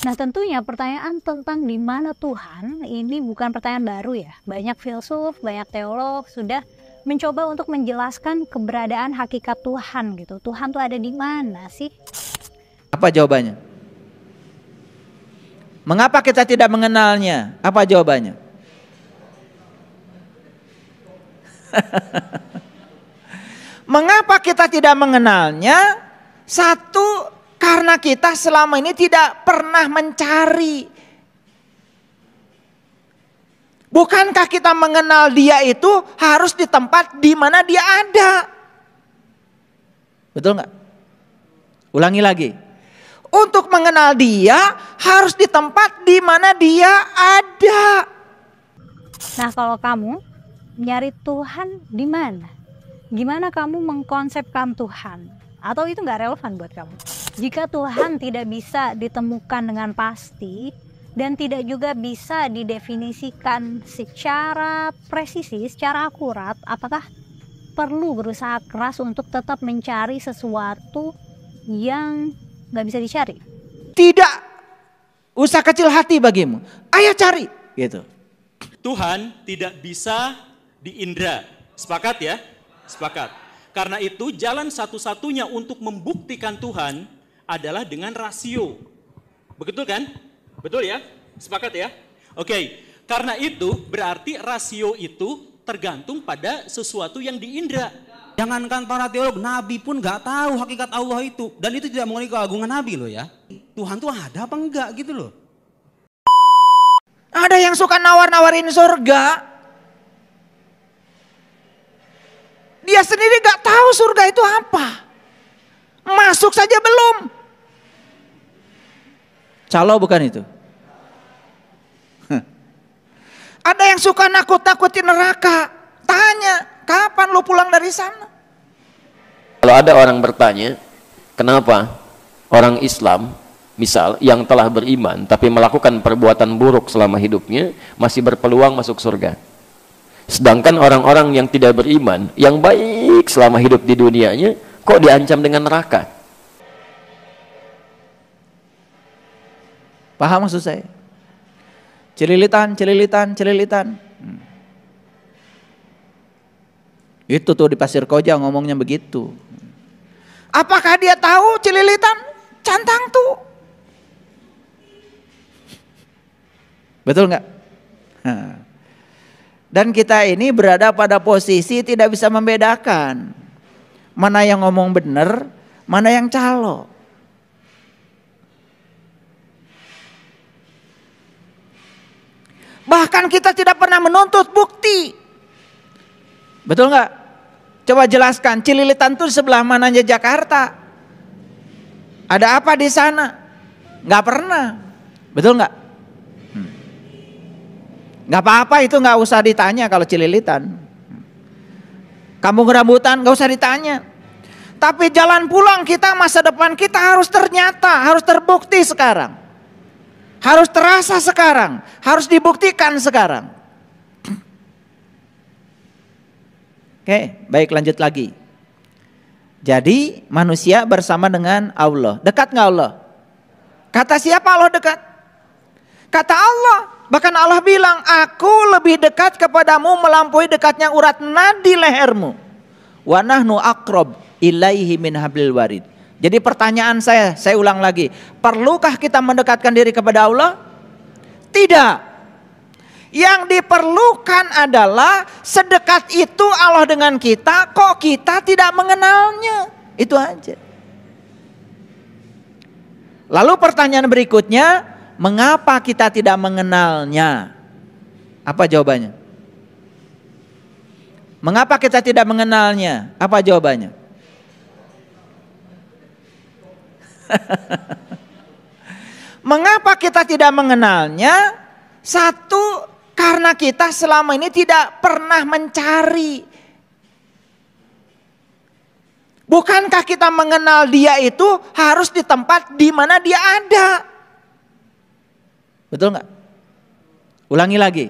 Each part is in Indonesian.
Nah, tentunya pertanyaan tentang di mana Tuhan ini bukan pertanyaan baru ya. Banyak filsuf, banyak teolog sudah mencoba untuk menjelaskan keberadaan hakikat Tuhan gitu. Tuhan tuh ada di mana sih? Apa jawabannya? Mengapa kita tidak mengenalnya? Apa jawabannya? Mengapa kita tidak mengenalnya? Satu, karena kita selama ini tidak pernah mencari. Bukankah kita mengenal dia itu harus di tempat di mana dia ada? Betul nggak? Ulangi lagi. Untuk mengenal dia harus di tempat di mana dia ada. Nah, kalau kamu nyari Tuhan di mana? Gimana kamu mengkonsepkan Tuhan? Atau itu nggak relevan buat kamu? Jika Tuhan tidak bisa ditemukan dengan pasti dan tidak juga bisa didefinisikan secara presisi, secara akurat, apakah perlu berusaha keras untuk tetap mencari sesuatu yang nggak bisa dicari? Tidak usah kecil hati bagimu. Ayo cari, gitu. Tuhan tidak bisa diindra. Sepakat ya? Sepakat. Karena itu jalan satu-satunya untuk membuktikan Tuhan adalah dengan rasio. Betul kan? Betul ya? Sepakat ya? Oke. Karena itu berarti rasio itu tergantung pada sesuatu yang diindra. Jangankan para teolog, Nabi pun nggak tahu hakikat Allah itu. Dan itu tidak mengenai keagungan Nabi loh ya. Tuhan tuh ada apa enggak gitu loh. Ada yang suka nawar-nawarin surga. Dia sendiri gak tahu surga itu apa. Masuk saja belum. Calo bukan itu. Ada yang suka nakut-nakutin neraka. Tanya, kapan lu pulang dari sana? Kalau ada orang bertanya, kenapa orang Islam, misal yang telah beriman tapi melakukan perbuatan buruk selama hidupnya, masih berpeluang masuk surga? Sedangkan orang-orang yang tidak beriman, yang baik selama hidup di dunianya, kok diancam dengan neraka? Paham maksud saya? Celilitan. Itu tuh di Pasir Koja ngomongnya begitu. Apakah dia tahu celilitan? Cantang tuh. Betul nggak? Dan kita ini berada pada posisi tidak bisa membedakan mana yang ngomong benar, mana yang calo. Bahkan kita tidak pernah menuntut bukti. Betul nggak? Coba jelaskan, Cililitan itu sebelah mananya Jakarta? Ada apa di sana? Nggak pernah. Betul nggak? Nggak apa-apa itu, nggak usah ditanya kalau Cililitan. Kampung Rambutan nggak usah ditanya. Tapi jalan pulang kita, masa depan kita harus harus terbukti sekarang. Harus terasa sekarang, harus dibuktikan sekarang. Oke, baik lanjut lagi. Jadi manusia bersama dengan Allah. Dekat nggak Allah? Kata siapa Allah dekat? Kata Allah. Bahkan Allah bilang, aku lebih dekat kepadamu melampaui dekatnya urat nadi lehermu. Wa nahnu aqrab ilaihi min hablil warid. Jadi pertanyaan saya ulang lagi. Perlukah kita mendekatkan diri kepada Allah? Tidak. Yang diperlukan adalah sedekat itu Allah dengan kita, kok kita tidak mengenalnya. Itu aja. Lalu pertanyaan berikutnya, mengapa kita tidak mengenalnya? Apa jawabannya? Mengapa kita tidak mengenalnya? Apa jawabannya? Mengapa kita tidak mengenalnya? Satu, karena kita selama ini tidak pernah mencari. Bukankah kita mengenal dia itu harus di tempat di mana dia ada? Betul nggak? Ulangi lagi.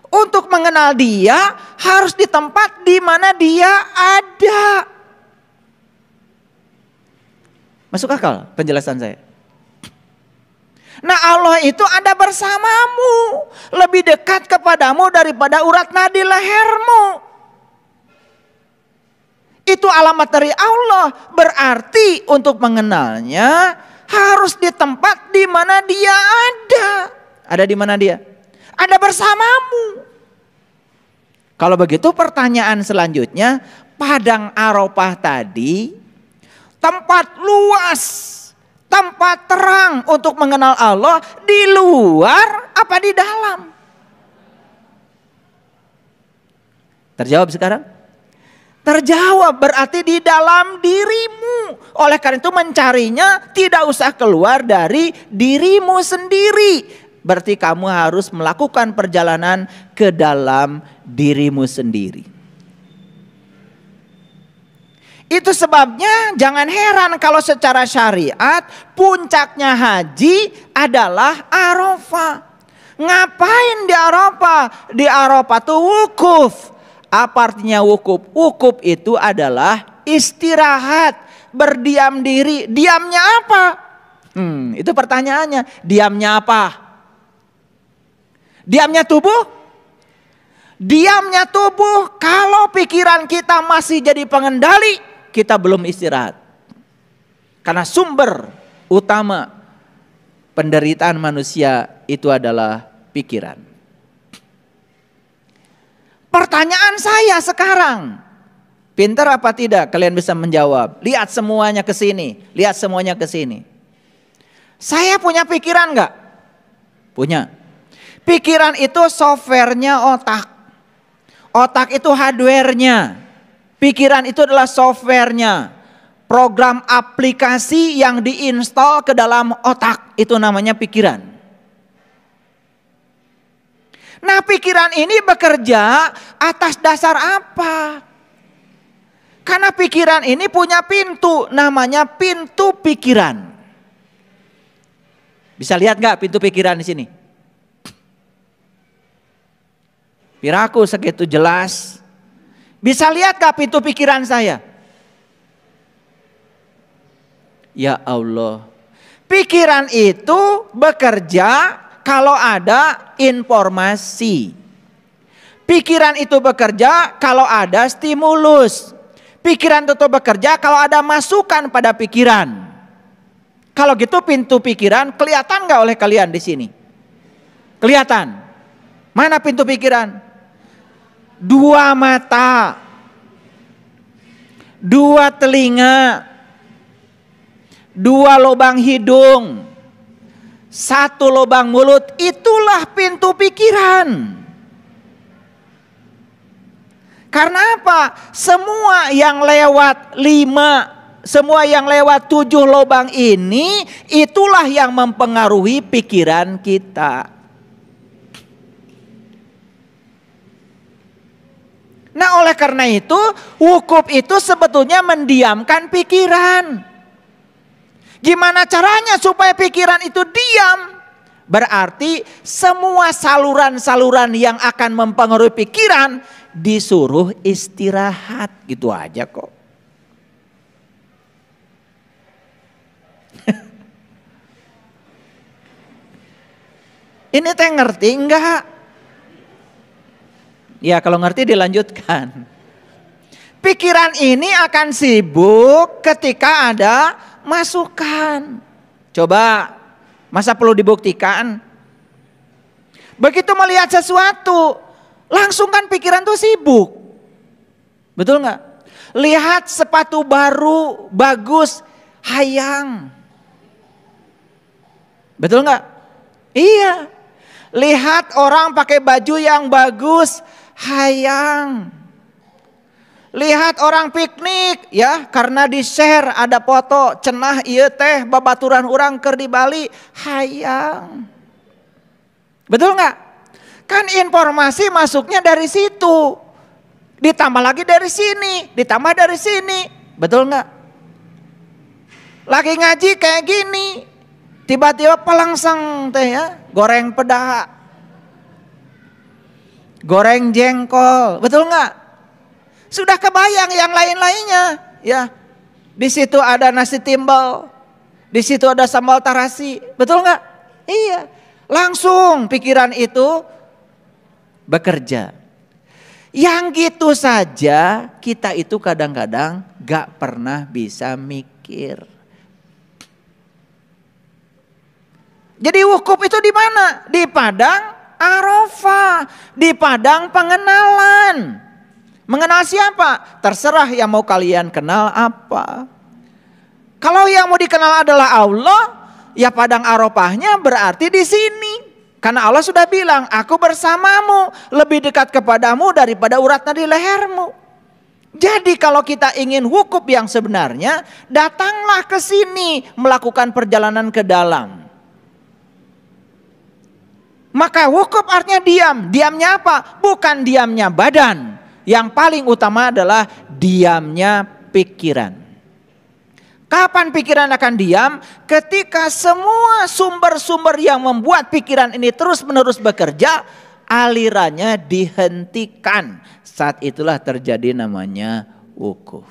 Untuk mengenal dia harus di tempat di mana dia ada. Masuk akal penjelasan saya? Nah, Allah itu ada bersamamu, lebih dekat kepadamu daripada urat nadi lehermu. Itu alamat dari Allah. Berarti untuk mengenalnya harus di tempat di mana dia ada. Ada di mana dia? Ada bersamamu. Kalau begitu pertanyaan selanjutnya, Padang Arafah tadi tempat luas, tempat terang untuk mengenal Allah di luar apa di dalam? Terjawab sekarang? Terjawab, berarti di dalam dirimu. Oleh karena itu mencarinya tidak usah keluar dari dirimu sendiri. Berarti kamu harus melakukan perjalanan ke dalam dirimu sendiri. Itu sebabnya jangan heran kalau secara syariat puncaknya haji adalah Arafah. Ngapain di Arafah? Di Arafah tuh wukuf. Apa artinya wukuf? Wukuf itu adalah istirahat, berdiam diri. Diamnya apa? Itu pertanyaannya. Diamnya apa? Diamnya tubuh? Diamnya tubuh. Kalau pikiran kita masih jadi pengendali, kita belum istirahat. Karena sumber utama penderitaan manusia itu adalah pikiran. Pertanyaan saya sekarang, pintar apa tidak? Kalian bisa menjawab. Lihat semuanya ke sini, lihat semuanya ke sini. Saya punya pikiran enggak? Punya. Pikiran itu softwarenya otak. Otak itu hardwarenya. Pikiran itu adalah softwarenya. Program aplikasi yang diinstal ke dalam otak. Itu namanya pikiran. Nah, pikiran ini bekerja atas dasar apa? Karena pikiran ini punya pintu. Namanya pintu pikiran. Bisa lihat gak pintu pikiran di sini? Piraku segitu jelas. Bisa lihat gak pintu pikiran saya? Ya Allah. Pikiran itu bekerja kalau ada informasi. Pikiran itu bekerja kalau ada stimulus. Pikiran itu bekerja kalau ada masukan pada pikiran. Kalau gitu pintu pikiran kelihatan gak oleh kalian di sini? Kelihatan. Mana pintu pikiran? 2 mata, 2 telinga, 2 lubang hidung, 1 lubang mulut. Itulah pintu pikiran. Karena apa? Semua yang lewat 5, semua yang lewat 7 lubang ini, itulah yang mempengaruhi pikiran kita. Nah, oleh karena itu, wukuf itu sebetulnya mendiamkan pikiran. Gimana caranya supaya pikiran itu diam? Berarti semua saluran-saluran yang akan mempengaruhi pikiran disuruh istirahat. Gitu aja kok. Ini teh ngerti enggak? Ya kalau ngerti dilanjutkan. Pikiran ini akan sibuk ketika ada masukan. Coba, masa perlu dibuktikan? Begitu melihat sesuatu, langsung kan pikiran tuh sibuk. Betul nggak? Lihat sepatu baru, bagus, hayang. Betul nggak? Iya. Lihat orang pakai baju yang bagus, hayang. Lihat orang piknik ya, karena di share ada foto cenah ieu teh babaturan urang keur di Bali, hayang. Betul nggak? Kan informasi masuknya dari situ, ditambah lagi dari sini, ditambah dari sini, betul nggak? Lagi ngaji kayak gini, tiba-tiba pelangsang teh ya, goreng peda, goreng jengkol, betul nggak? Sudah kebayang yang lain-lainnya, ya. Di situ ada nasi timbal, di situ ada sambal tarasi, betul nggak? Iya, langsung pikiran itu bekerja. Yang gitu saja kita itu kadang-kadang gak pernah bisa mikir. Jadi wukuf itu di mana? Di padang Arafah, di padang pengenalan. Mengenal siapa? Terserah yang mau kalian kenal apa. Kalau yang mau dikenal adalah Allah, ya padang Arafahnya berarti di sini. Karena Allah sudah bilang, aku bersamamu, lebih dekat kepadamu daripada urat nadi lehermu. Jadi kalau kita ingin wukuf yang sebenarnya, datanglah ke sini melakukan perjalanan ke dalam. Maka wukuf artinya diam. Diamnya apa? Bukan diamnya badan. Yang paling utama adalah diamnya pikiran. Kapan pikiran akan diam? Ketika semua sumber-sumber yang membuat pikiran ini terus-menerus bekerja, alirannya dihentikan. Saat itulah terjadi namanya wukuf.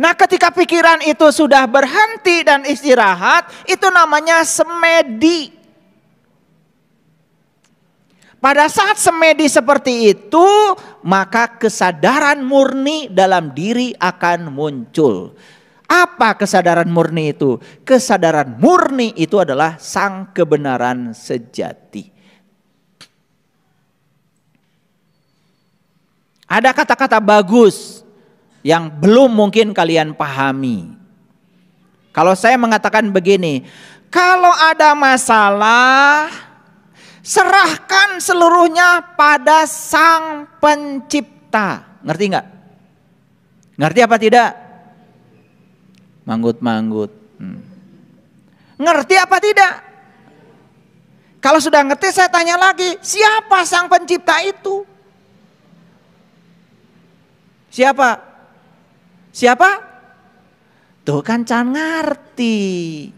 Nah, ketika pikiran itu sudah berhenti dan istirahat, itu namanya semedi. Pada saat semedi seperti itu, maka kesadaran murni dalam diri akan muncul. Apa kesadaran murni itu? Kesadaran murni itu adalah sang kebenaran sejati. Ada kata-kata bagus yang belum mungkin kalian pahami. Kalau saya mengatakan begini, kalau ada masalah, serahkan seluruhnya pada Sang Pencipta. Ngerti nggak? Ngerti apa tidak? Manggut-manggut. Ngerti apa tidak? Kalau sudah ngerti saya tanya lagi, siapa Sang Pencipta itu? Siapa? Siapa? Tuh kan can ngerti.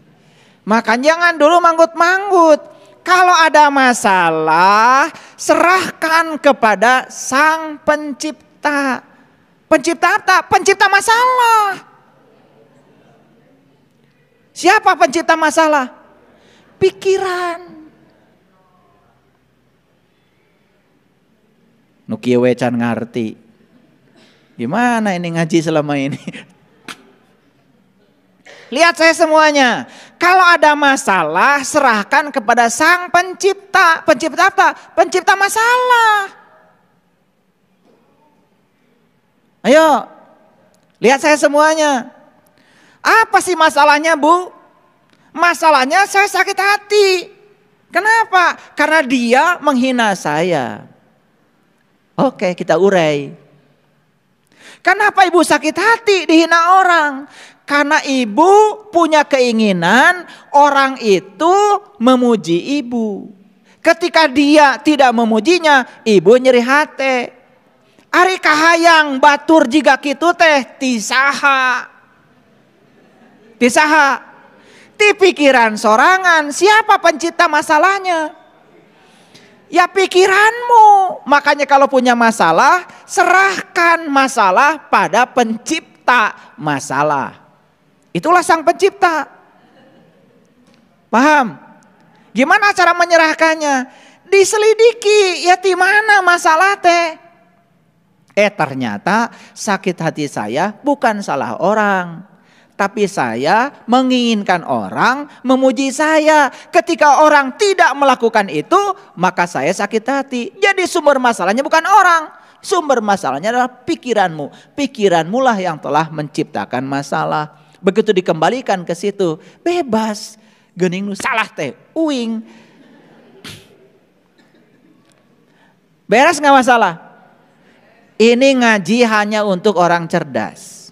Makanya jangan dulu manggut-manggut. Kalau ada masalah, serahkan kepada Sang Pencipta. Pencipta apa? Pencipta masalah. Siapa pencipta masalah? Pikiran. Nukie wecan ngerti. Gimana ini ngaji selama ini? Lihat saya semuanya. Kalau ada masalah, serahkan kepada Sang Pencipta. Pencipta apa? Pencipta masalah. Ayo, lihat saya semuanya. Apa sih masalahnya, Bu? Masalahnya saya sakit hati. Kenapa? Karena dia menghina saya. Oke, kita urai. Kenapa ibu sakit hati dihina orang? Karena ibu punya keinginan orang itu memuji ibu. Ketika dia tidak memujinya, ibu nyeri hati. Ari kahayang batur jika kitu teh tisaha. Tisaha. Ti pikiran sorangan, siapa pencipta masalahnya? Ya pikiranmu. Makanya kalau punya masalah, serahkan masalah pada pencipta masalah. Itulah Sang Pencipta. Paham? Gimana cara menyerahkannya? Diselidiki, ya di mana masalah teh? Ternyata sakit hati saya bukan salah orang. Tapi saya menginginkan orang memuji saya. Ketika orang tidak melakukan itu, maka saya sakit hati. Jadi sumber masalahnya bukan orang. Sumber masalahnya adalah pikiranmu. Pikiranmu lah yang telah menciptakan masalah. Begitu dikembalikan ke situ, bebas. Geuning nu salah teh, uing. Beres gak masalah? Ini ngaji hanya untuk orang cerdas.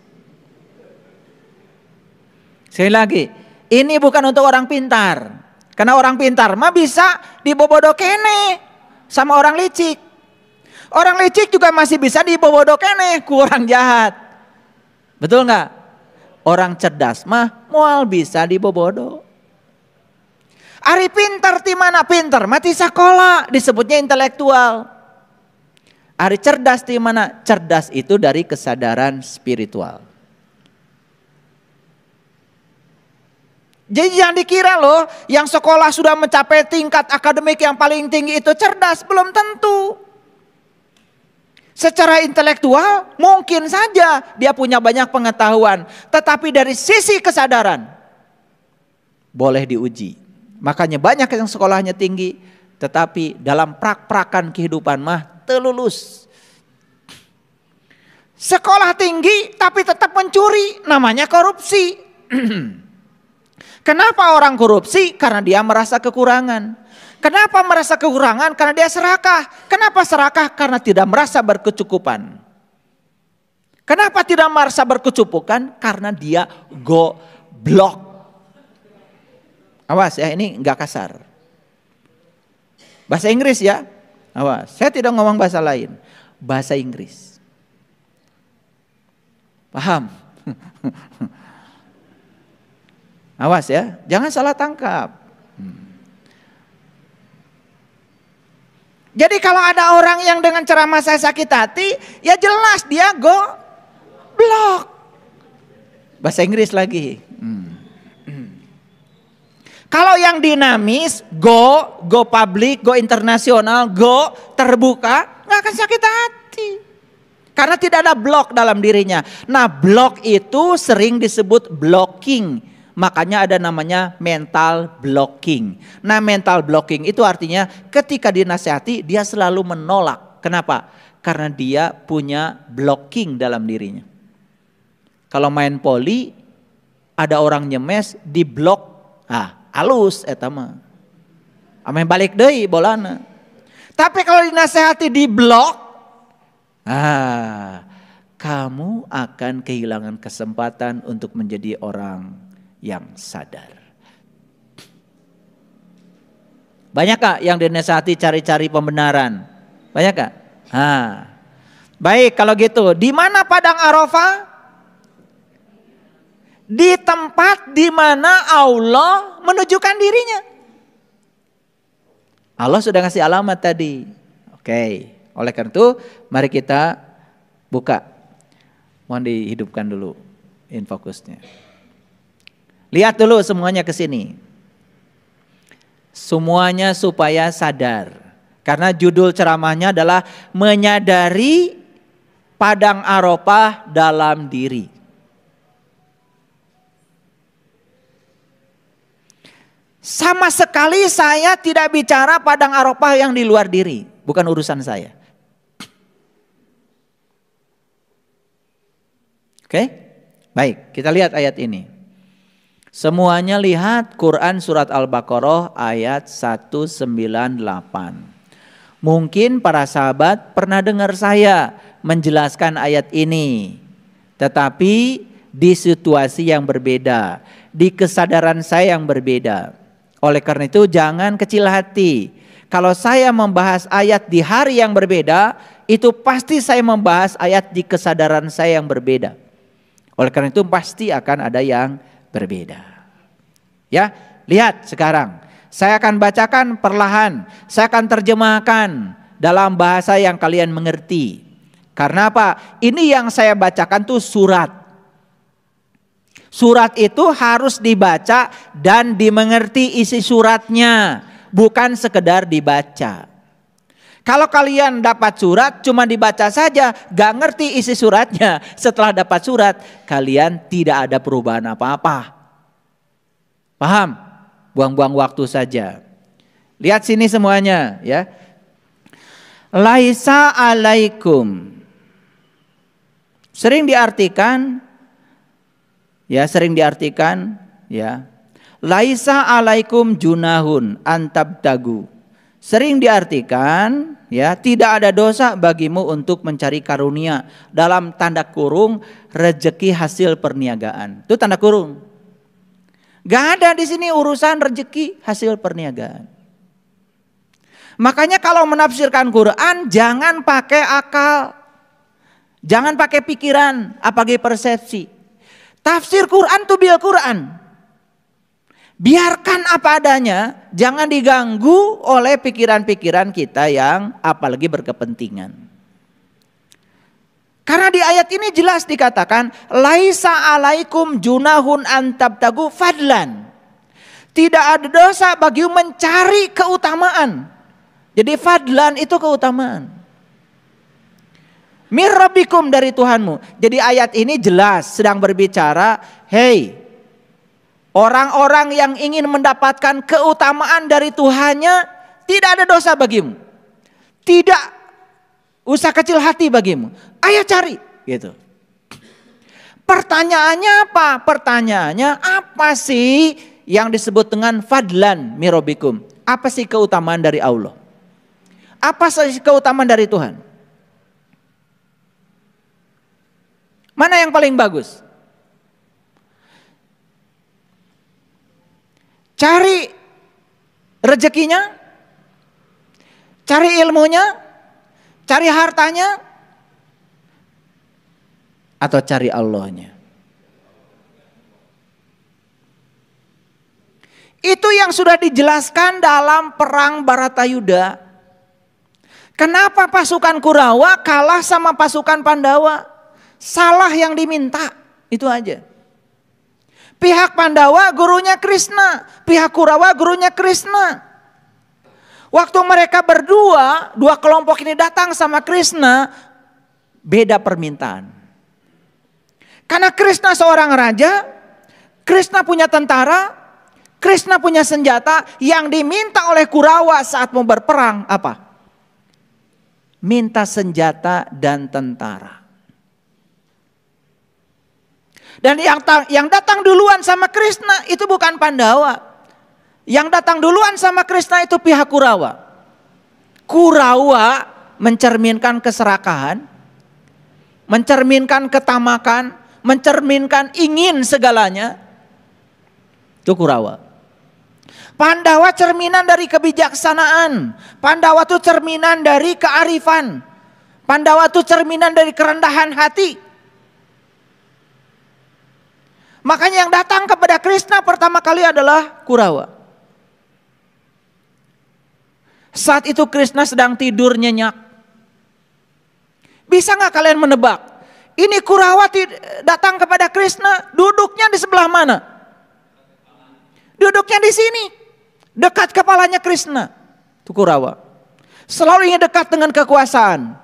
Sekali lagi, ini bukan untuk orang pintar. Karena orang pintar mah bisa dibobodo kene sama orang licik. Orang licik juga masih bisa dibobodo kene ku orang jahat. Betul gak? Orang cerdas mah moal bisa dibobodo. Ari pintar ti mana? Pintar mati sakola, disebutnya intelektual. Ari cerdas di mana? Cerdas itu dari kesadaran spiritual. Jadi jangan dikira loh yang sekolah sudah mencapai tingkat akademik yang paling tinggi itu cerdas, belum tentu. Secara intelektual mungkin saja dia punya banyak pengetahuan, tetapi dari sisi kesadaran boleh diuji. Makanya banyak yang sekolahnya tinggi, tetapi dalam prak-prakan kehidupan mah telulus. Sekolah tinggi tapi tetap mencuri, namanya korupsi. Kenapa orang korupsi? Karena dia merasa kekurangan. Kenapa merasa kekurangan? Karena dia serakah. Kenapa serakah? Karena tidak merasa berkecukupan. Kenapa tidak merasa berkecukupan? Karena dia goblok. Awas ya, ini enggak kasar. Bahasa Inggris ya. Awas, saya tidak ngomong bahasa lain. Bahasa Inggris. Paham? Awas ya, jangan salah tangkap. Jadi kalau ada orang yang dengan ceramah saya sakit hati, ya jelas dia goblok. Bahasa Inggris lagi. Kalau yang dinamis, go public, go internasional, go terbuka, nggak akan sakit hati. Karena tidak ada blok dalam dirinya. Nah, blok itu sering disebut blocking. Makanya ada namanya mental blocking. Nah, mental blocking itu artinya ketika dinasihati dia selalu menolak. Kenapa? Karena dia punya blocking dalam dirinya. Kalau main poli ada orang nyemes di blok, halus eta mah. Ame balik deui bolana. Tapi kalau dinasihati di blok, kamu akan kehilangan kesempatan untuk menjadi orang yang sadar. Banyak kah yang dinasihati cari-cari pembenaran? Banyak kah? Baik kalau gitu, di mana padang Arafah? Di tempat di mana Allah menunjukkan dirinya. Allah sudah ngasih alamat tadi. Oke, oleh karena itu mari kita buka. Mohon dihidupkan dulu infokusnya. Lihat dulu semuanya ke sini. Semuanya supaya sadar. Karena judul ceramahnya adalah menyadari padang Arafah dalam diri. Sama sekali saya tidak bicara padang Arafah yang di luar diri. Bukan urusan saya. Oke? Baik, kita lihat ayat ini. Semuanya lihat Quran surat Al-Baqarah ayat 198. Mungkin para sahabat pernah dengar saya menjelaskan ayat ini. Tetapi di situasi yang berbeda. Di kesadaran saya yang berbeda. Oleh karena itu jangan kecil hati. Kalau saya membahas ayat di hari yang berbeda, itu pasti saya membahas ayat di kesadaran saya yang berbeda. Oleh karena itu pasti akan ada yang berbeda. Ya, lihat sekarang. Saya akan bacakan perlahan. Saya akan terjemahkan dalam bahasa yang kalian mengerti. Karena apa? Ini yang saya bacakan tuh surat. Surat itu harus dibaca dan dimengerti isi suratnya. Bukan sekedar dibaca. Kalau kalian dapat surat cuma dibaca saja, gak ngerti isi suratnya. Setelah dapat surat, kalian tidak ada perubahan apa-apa. Paham? Buang-buang waktu saja. Lihat sini semuanya ya. Laisa alaikum. Sering diartikan ya, laisa alaikum junahun antabtagu. Sering diartikan ya, tidak ada dosa bagimu untuk mencari karunia, dalam tanda kurung rezeki hasil perniagaan. Itu tanda kurung. Gak ada di sini urusan rezeki hasil perniagaan. Makanya kalau menafsirkan Quran jangan pakai akal. Jangan pakai pikiran, apalagi persepsi. Tafsir Quran tuh bil Quran. Biarkan apa adanya, jangan diganggu oleh pikiran-pikiran kita yang apalagi berkepentingan. Karena di ayat ini jelas dikatakan laisa alaikum junahun antabtagu fadlan. Tidak ada dosa bagimu mencari keutamaan. Jadi fadlan itu keutamaan. Mir rabbikum, dari Tuhanmu. Jadi ayat ini jelas sedang berbicara, hey, orang-orang yang ingin mendapatkan keutamaan dari Tuhannya, tidak ada dosa bagimu. Tidak usah kecil hati bagimu. Ayo cari, gitu. Pertanyaannya apa? Pertanyaannya apa sih yang disebut dengan fadlan mir rabbikum? Apa sih keutamaan dari Allah? Apa sih keutamaan dari Tuhan? Mana yang paling bagus? Cari rezekinya, cari ilmunya, cari hartanya, atau cari Allahnya? Itu yang sudah dijelaskan dalam perang Baratayuda. Kenapa pasukan Kurawa kalah sama pasukan Pandawa? Salah yang diminta, itu aja. Pihak Pandawa gurunya Krishna, pihak Kurawa gurunya Krishna. Waktu mereka berdua, dua kelompok ini datang sama Krishna, beda permintaan. Karena Krishna seorang raja, Krishna punya tentara, Krishna punya senjata, yang diminta oleh Kurawa saat mau berperang apa? Minta senjata dan tentara. Dan yang datang duluan sama Krishna itu bukan Pandawa. Yang datang duluan sama Krishna itu pihak Kurawa. Kurawa mencerminkan keserakahan, mencerminkan ketamakan, mencerminkan ingin segalanya. Itu Kurawa. Pandawa cerminan dari kebijaksanaan. Pandawa itu cerminan dari kearifan. Pandawa itu cerminan dari kerendahan hati. Makanya yang datang kepada Krishna pertama kali adalah Kurawa. Saat itu Krishna sedang tidur nyenyak. Bisa nggak kalian menebak? Ini Kurawa datang kepada Krishna, duduknya di sebelah mana? Duduknya di sini, dekat kepalanya Krishna. Itu Kurawa. Selalu ingin dekat dengan kekuasaan.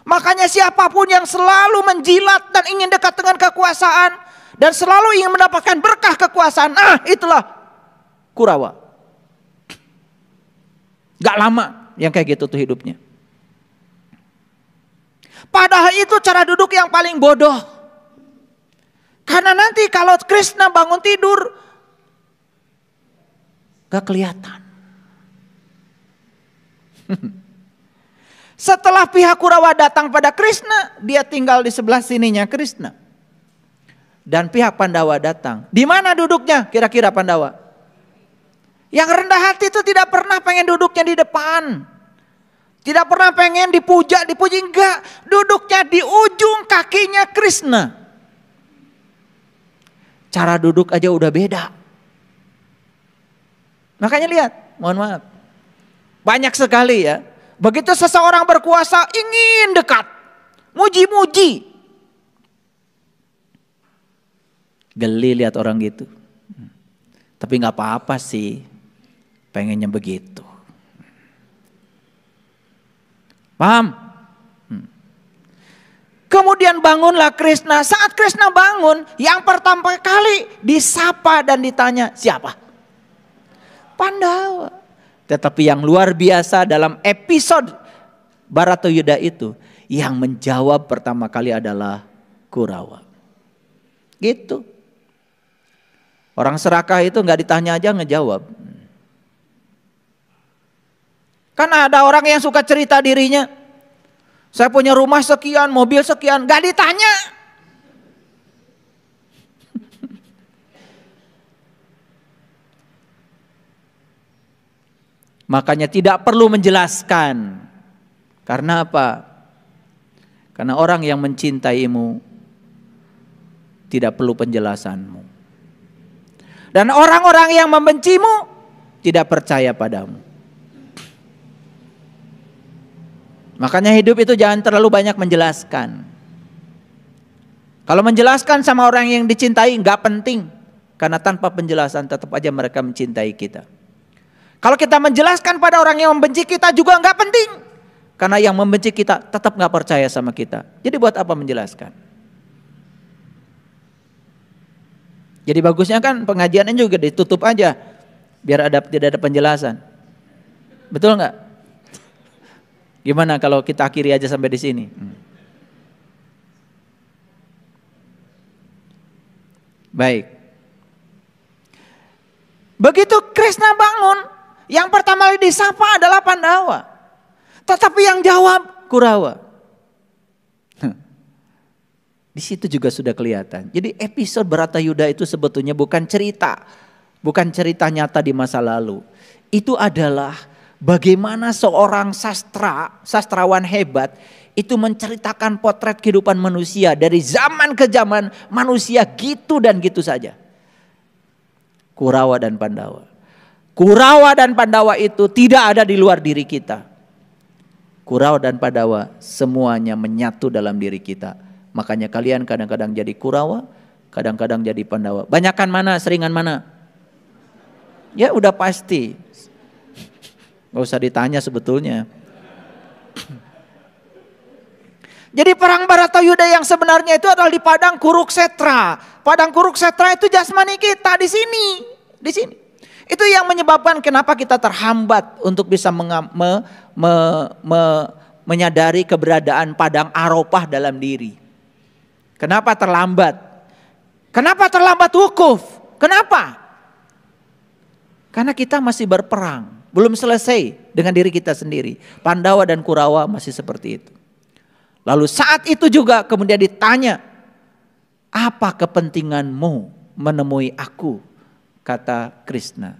Makanya siapapun yang selalu menjilat dan ingin dekat dengan kekuasaan dan selalu ingin mendapatkan berkah kekuasaan, itulah Kurawa. Gak lama yang kayak gitu tuh hidupnya. Padahal itu cara duduk yang paling bodoh. Karena nanti kalau Krishna bangun tidur, gak kelihatan. Setelah pihak Kurawa datang pada Krishna, dia tinggal di sebelah sininya Krishna. Dan pihak Pandawa datang. Di mana duduknya kira-kira Pandawa? Yang rendah hati itu tidak pernah pengen duduknya di depan. Tidak pernah pengen dipuja, dipuji, enggak. Duduknya di ujung kakinya Krishna. Cara duduk aja udah beda. Makanya lihat, mohon maaf. Banyak sekali ya. Begitu seseorang berkuasa ingin dekat. Muji-muji. Geli lihat orang gitu. Tapi gak apa-apa sih. Pengennya begitu. Paham? Kemudian bangunlah Krishna. Saat Krishna bangun, yang pertama kali disapa dan ditanya, siapa? Pandawa. Tetapi yang luar biasa dalam episode Baratayuda itu, yang menjawab pertama kali adalah Kurawa. Gitu. Orang serakah itu gak ditanya aja ngejawab. Kan ada orang yang suka cerita dirinya. Saya punya rumah sekian, mobil sekian, gak ditanya. Makanya tidak perlu menjelaskan. Karena apa? Karena orang yang mencintaimu tidak perlu penjelasanmu. Dan orang-orang yang membencimu tidak percaya padamu. Makanya hidup itu jangan terlalu banyak menjelaskan. Kalau menjelaskan sama orang yang dicintai nggak penting. Karena tanpa penjelasan tetap aja mereka mencintai kita. Kalau kita menjelaskan pada orang yang membenci kita juga nggak penting. Karena yang membenci kita tetap nggak percaya sama kita. Jadi buat apa menjelaskan? Jadi bagusnya kan pengajiannya juga ditutup aja. Biar tidak ada penjelasan. Betul nggak? Gimana kalau kita akhiri aja sampai di sini? Baik. Begitu Krishna bangun, yang pertama kali disapa adalah Pandawa. Tetapi yang jawab Kurawa. Di situ juga sudah kelihatan. Jadi episode Bharatayuddha itu sebetulnya bukan cerita nyata di masa lalu. Itu adalah bagaimana seorang sastrawan hebat itu menceritakan potret kehidupan manusia dari zaman ke zaman, manusia gitu dan gitu saja. Kurawa dan Pandawa. Kurawa dan Pandawa itu tidak ada di luar diri kita. Kurawa dan Pandawa semuanya menyatu dalam diri kita. Makanya kalian kadang-kadang jadi Kurawa, kadang-kadang jadi Pandawa. Banyakan mana, seringan mana? Ya udah pasti. Gak usah ditanya sebetulnya. Jadi perang Bharatayuddha yang sebenarnya itu adalah di padang Kuruksetra. Padang Kuruksetra itu jasmani kita di sini. Itu yang menyebabkan kenapa kita terhambat untuk bisa menyadari keberadaan padang Arafah dalam diri. Kenapa terlambat? Kenapa terlambat wukuf? Kenapa? Karena kita masih berperang. Belum selesai dengan diri kita sendiri. Pandawa dan Kurawa masih seperti itu. Lalu saat itu juga kemudian ditanya, apa kepentinganmu menemui aku? Kata Krishna.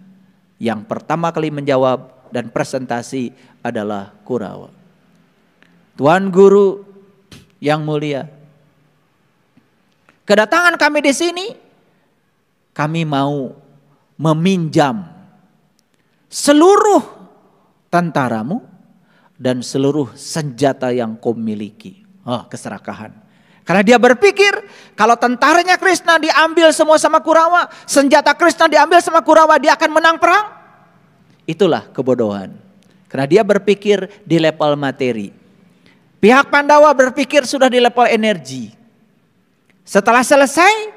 Yang pertama kali menjawab dan presentasi adalah Kurawa. Tuan Guru yang mulia, kedatangan kami di sini, kami mau meminjam seluruh tentaramu dan seluruh senjata yang kau miliki. Oh, keserakahan. Karena dia berpikir kalau tentaranya Krishna diambil semua sama Kurawa, senjata Krishna diambil sama Kurawa, dia akan menang perang. Itulah kebodohan. Karena dia berpikir di level materi. Pihak Pandawa berpikir sudah di level energi. Setelah selesai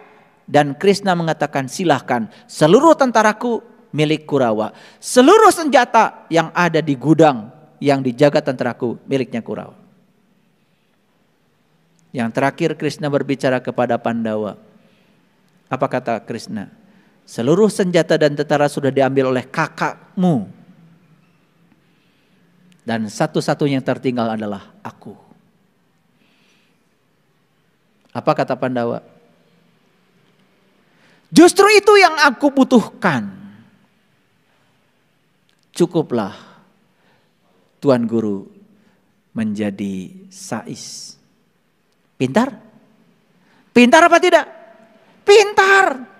dan Krishna mengatakan silahkan seluruh tentaraku milik Kurawa. Seluruh senjata yang ada di gudang yang dijaga tentaraku miliknya Kurawa. Yang terakhir Krishna berbicara kepada Pandawa. Apa kata Krishna? Seluruh senjata dan tentara sudah diambil oleh kakakmu. Dan satu-satunya yang tertinggal adalah aku. Apa kata Pandawa? Justru itu yang aku butuhkan. Cukuplah Tuan Guru menjadi sais. Pintar? Pintar apa tidak? Pintar.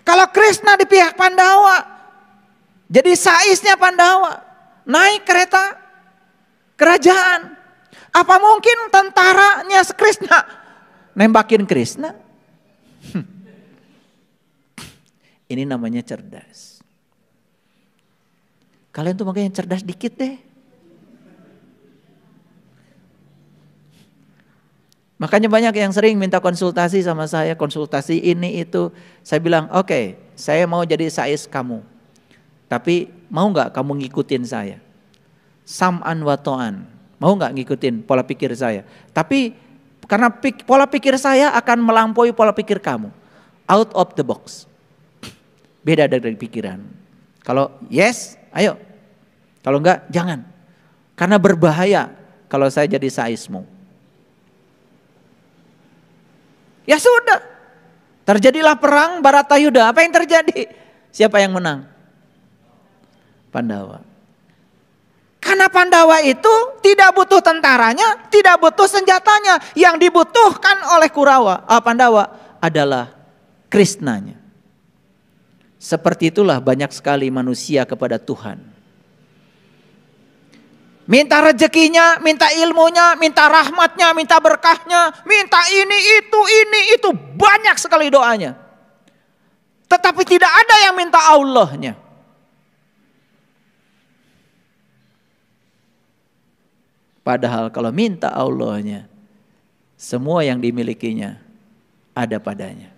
Kalau Krishna di pihak Pandawa, jadi saisnya Pandawa, naik kereta kerajaan. Apa mungkin tentaranya Krishna nembakin Krishna? Ini namanya cerdas. Kalian tuh makanya cerdas dikit deh. Makanya banyak yang sering minta konsultasi sama saya, konsultasi ini itu. Saya bilang, oke, saya mau jadi sais kamu. Tapi mau gak kamu ngikutin saya? Sam'an wa ta'an. Mau gak ngikutin pola pikir saya? Tapi karena pola pikir saya akan melampaui pola pikir kamu. Out of the box. Beda dari pikiran. Kalau yes, ayo. Kalau enggak, jangan. Karena berbahaya kalau saya jadi saismu. Ya sudah, terjadilah perang Bharatayuddha. Apa yang terjadi? Siapa yang menang? Pandawa. Karena Pandawa itu tidak butuh tentaranya, tidak butuh senjatanya. Yang dibutuhkan oleh Pandawa adalah Krishnanya. Seperti itulah banyak sekali manusia kepada Tuhan. Minta rezekinya, minta ilmunya, minta rahmatnya, minta berkahnya, minta ini, itu, banyak sekali doanya. Tetapi tidak ada yang minta Allahnya. Padahal kalau minta Allahnya, semua yang dimilikinya ada padanya.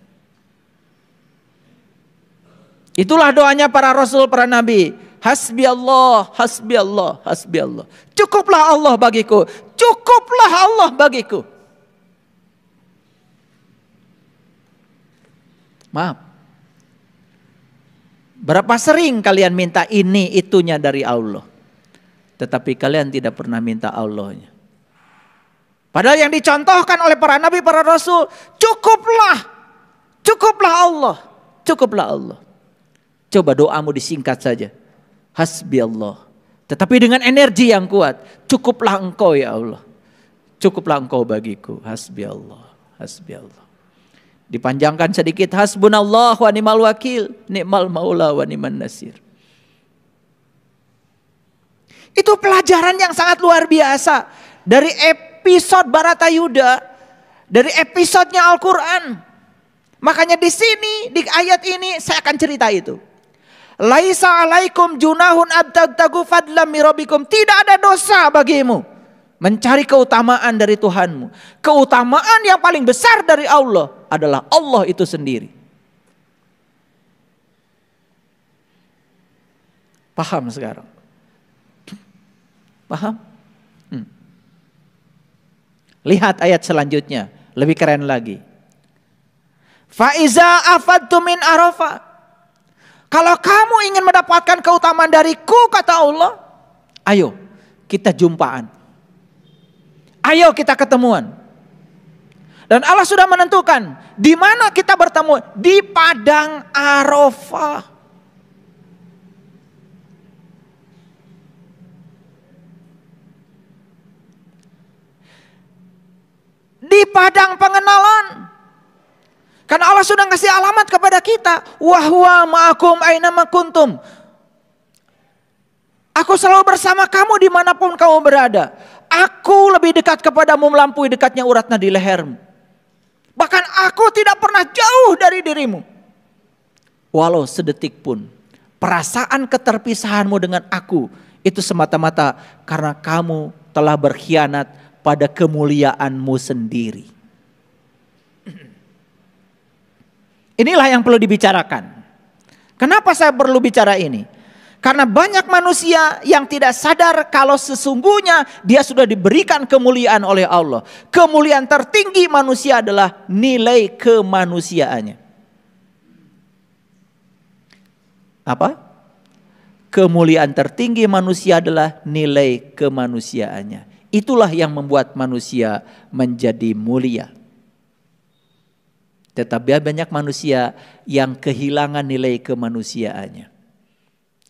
Itulah doanya para rasul, para nabi. Hasbi Allah, hasbi Allah, hasbi Allah. Cukuplah Allah bagiku, cukuplah Allah bagiku. Maaf. Berapa sering kalian minta ini itunya dari Allah, tetapi kalian tidak pernah minta Allahnya. Padahal yang dicontohkan oleh para nabi, para rasul, cukuplah Allah, cukuplah Allah. Coba doamu disingkat saja, hasbi Allah. Tetapi dengan energi yang kuat, cukuplah engkau ya Allah, cukuplah engkau bagiku, hasbi Allah, hasbi Allah. Dipanjangkan sedikit, hasbunallah wa ni'mal wakil, ni'mal maula wa ni'man nasir. Itu pelajaran yang sangat luar biasa dari episode Baratayuda, dari episodenya Al-Quran. Makanya di sini, di ayat ini saya akan cerita itu. Laisa alaikum junahun abtagtagu fadlam mirabikum. Tidak ada dosa bagimu mencari keutamaan dari Tuhanmu. Keutamaan yang paling besar dari Allah adalah Allah itu sendiri. Paham sekarang? Paham? Lihat ayat selanjutnya, lebih keren lagi. Faiza afadtu min Arafah. Kalau kamu ingin mendapatkan keutamaan dariku, kata Allah, ayo kita jumpaan. Ayo kita ketemuan. Dan Allah sudah menentukan di mana kita bertemu, di padang Arafah. Di padang pengenalan. Karena Allah sudah ngasih alamat kepada kita. Wa huwa ma'akum aina ma kuntum. Aku selalu bersama kamu dimanapun kamu berada. Aku lebih dekat kepadamu melampaui dekatnya urat nadi lehermu. Bahkan aku tidak pernah jauh dari dirimu. Walau sedetik pun. Perasaan keterpisahanmu dengan aku itu semata-mata karena kamu telah berkhianat pada kemuliaanmu sendiri. Inilah yang perlu dibicarakan. Kenapa saya perlu bicara ini? Karena banyak manusia yang tidak sadar kalau sesungguhnya dia sudah diberikan kemuliaan oleh Allah. Kemuliaan tertinggi manusia adalah nilai kemanusiaannya. Apa? Kemuliaan tertinggi manusia adalah nilai kemanusiaannya. Itulah yang membuat manusia menjadi mulia. Tetapi banyak manusia yang kehilangan nilai kemanusiaannya.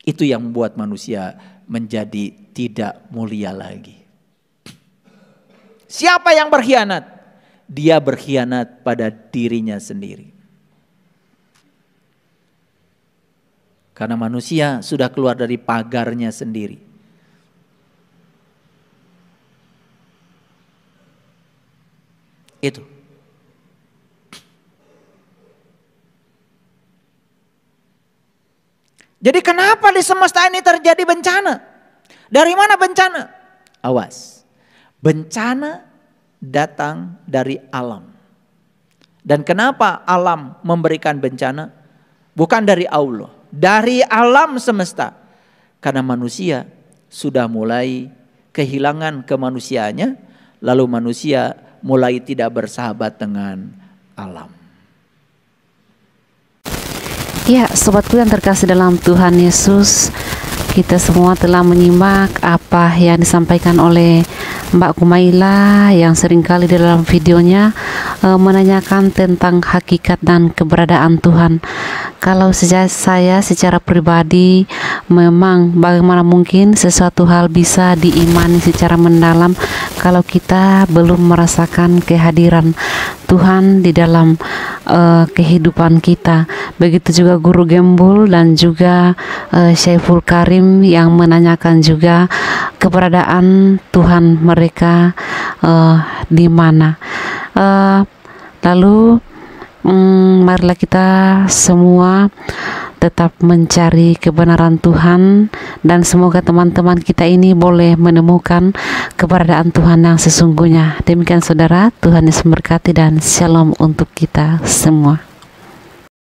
Itu yang membuat manusia menjadi tidak mulia lagi. Siapa yang berkhianat? Dia berkhianat pada dirinya sendiri. Karena manusia sudah keluar dari pagarnya sendiri. Itu. Jadi kenapa di semesta ini terjadi bencana? Dari mana bencana? Awas. Bencana datang dari alam. Dan kenapa alam memberikan bencana? Bukan dari Allah. Dari alam semesta. Karena manusia sudah mulai kehilangan kemanusiaannya. Lalu manusia mulai tidak bersahabat dengan alam. Ya, sobatku yang terkasih dalam Tuhan Yesus, kita semua telah menyimak apa yang disampaikan oleh Mbak Kumaila yang seringkali dalam videonya menanyakan tentang hakikat dan keberadaan Tuhan. Kalau saya secara pribadi memang bagaimana mungkin sesuatu hal bisa diimani secara mendalam kalau kita belum merasakan kehadiran Tuhan di dalam kehidupan kita. Begitu juga Guru Gembul dan juga Syaiful Karim yang menanyakan juga keberadaan Tuhan mereka di mana. Lalu Marilah kita semua tetap mencari kebenaran Tuhan, dan semoga teman-teman kita ini boleh menemukan keberadaan Tuhan yang sesungguhnya. Demikian saudara, Tuhan Yesus memberkati dan shalom untuk kita semua.